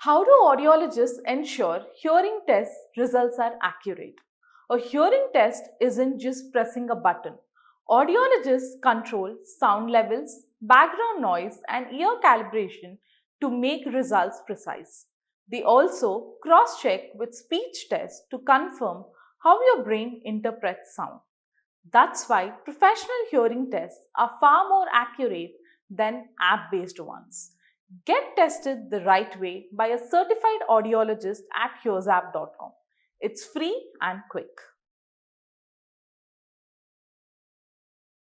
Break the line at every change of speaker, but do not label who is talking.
How do audiologists ensure hearing test results are accurate? A hearing test isn't just pressing a button. Audiologists control sound levels, background noise, and ear calibration to make results precise. They also cross check with speech tests to confirm how your brain interprets sound. That's why professional hearing tests are far more accurate than app based ones. Get tested the right way by a certified audiologist at hearzap.com. It's free and quick.